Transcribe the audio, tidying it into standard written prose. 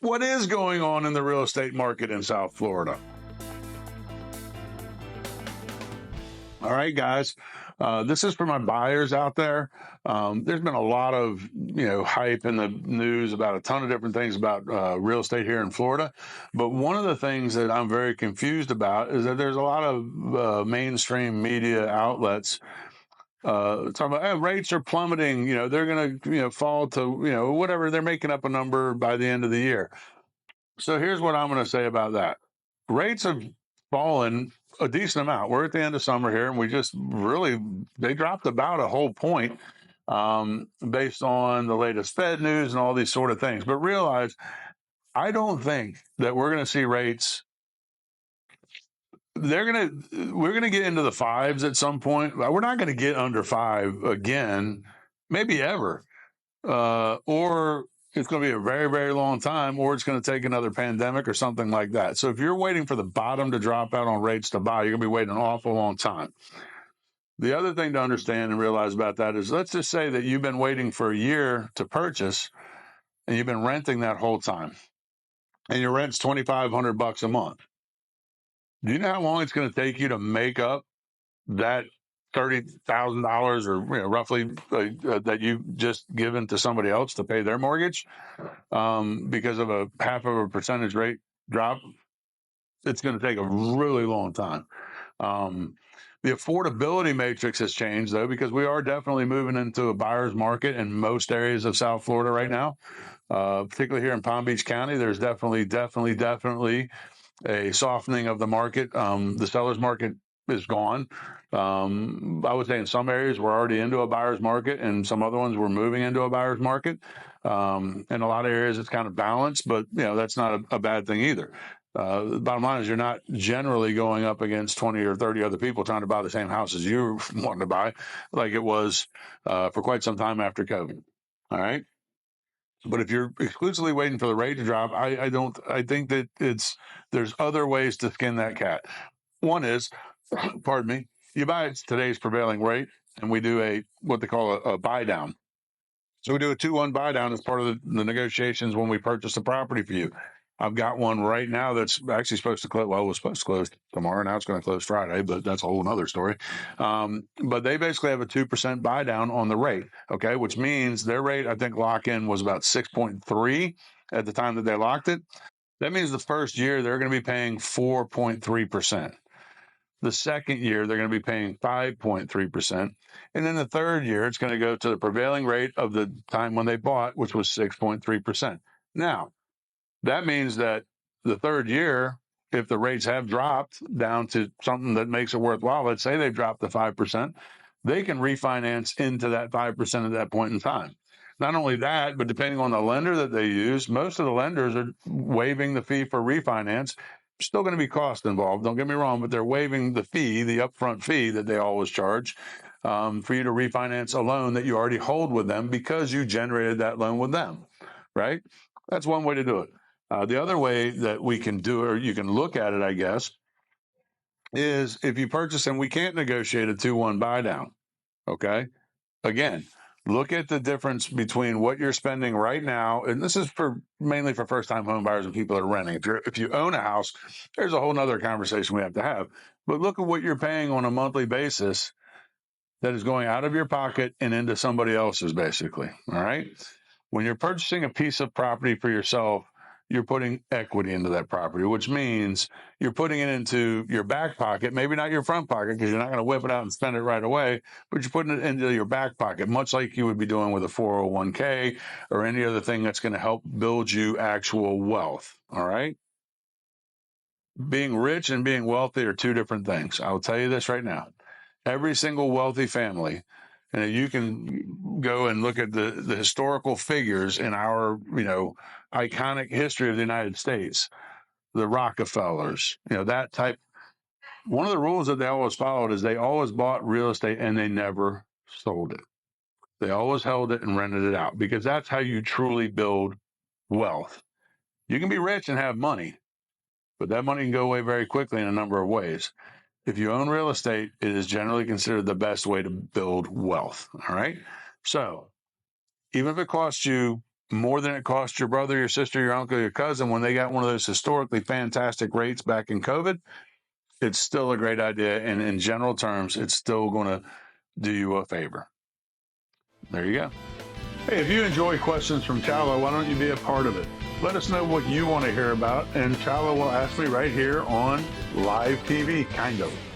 What is going on in the real estate market in South Florida? All right, guys, this is for my buyers out there. There's been a lot of, hype in the news about a ton of different things about real estate here in Florida. But one of the things that I'm very confused about is that there's a lot of mainstream media outlets talking about, hey, rates are plummeting. They're going to, fall to, whatever. They're making up a number by the end of the year. So here's what I'm going to say about that. Rates have fallen a decent amount. We're at the end of summer here, and they dropped about a whole point based on the latest Fed news and all these sort of things. But realize, I don't think that we're going to see rates. We're going to get into the fives at some point. We're not going to get under 5 again, maybe ever, or it's going to be a very, very long time, or it's going to take another pandemic or something like that. So if you're waiting for the bottom to drop out on rates to buy, you're going to be waiting an awful long time. The other thing to understand and realize about that is, let's just say that you've been waiting for a year to purchase and you've been renting that whole time, and your rent's $2,500 a month. Do you know how long it's going to take you to make up that $30,000 or roughly that you've just given to somebody else to pay their mortgage because of a 0.5 percentage rate drop? It's going to take a really long time. The affordability matrix has changed, though, because we are definitely moving into a buyer's market in most areas of South Florida right now, particularly here in Palm Beach County. There's definitely a softening of the market. The seller's market is gone. I would say in some areas we're already into a buyer's market, and some other ones we're moving into a buyer's market. In a lot of areas it's kind of balanced, but that's not a bad thing either. The bottom line is, you're not generally going up against 20 or 30 other people trying to buy the same house as you're wanting to buy, like it was for quite some time after COVID. All right. But if you're exclusively waiting for the rate to drop, I think that there's other ways to skin that cat. One is, pardon me, you buy at today's prevailing rate, and we do what they call a buy down. So we do a 2-1 buy down as part of the negotiations when we purchase the property for you. I've got one right now that's actually supposed to close. Well, it was supposed to close tomorrow. Now it's going to close Friday, but that's a whole other story. But they basically have a 2% buy down on the rate. Okay. Which means their rate, I think lock-in was about 6.3 at the time that they locked it. That means the first year they're going to be paying 4.3%. The second year, they're going to be paying 5.3%. And then the third year, it's going to go to the prevailing rate of the time when they bought, which was 6.3%. Now, that means that the third year, if the rates have dropped down to something that makes it worthwhile, let's say they've dropped to 5%, they can refinance into that 5% at that point in time. Not only that, but depending on the lender that they use, most of the lenders are waiving the fee for refinance. Still going to be cost involved, don't get me wrong, but they're waiving the fee, the upfront fee that they always charge for you to refinance a loan that you already hold with them because you generated that loan with them, right? That's one way to do it. The other way that we can do it, or you can look at it, I guess, is if you purchase and we can't negotiate a 2-1 buy down. Okay. Again, look at the difference between what you're spending right now. And this is mainly for first-time home buyers and people that are renting. If you own a house, there's a whole nother conversation we have to have. But look at what you're paying on a monthly basis that is going out of your pocket and into somebody else's, basically. All right. When you're purchasing a piece of property for yourself, you're putting equity into that property, which means you're putting it into your back pocket, maybe not your front pocket, because you're not going to whip it out and spend it right away, but you're putting it into your back pocket, much like you would be doing with a 401k or any other thing that's going to help build you actual wealth. All right. Being rich and being wealthy are two different things. I'll tell you this right now. Every single wealthy family, and you can go and look at the historical figures in our, iconic history of the United States, the Rockefellers, that type. One of the rules that they always followed is they always bought real estate and they never sold it. They always held it and rented it out, because that's how you truly build wealth. You can be rich and have money, but that money can go away very quickly in a number of ways. If you own real estate, it is generally considered the best way to build wealth. All right. So even if it costs you more than it cost your brother, your sister, your uncle, your cousin when they got one of those historically fantastic rates back in COVID, it's still a great idea. And in general terms, it's still going to do you a favor. There you go. Hey, if you enjoy Questions from Chalo, why don't you be a part of it? Let us know what you want to hear about, and Chalo will ask me right here on live TV, kind of.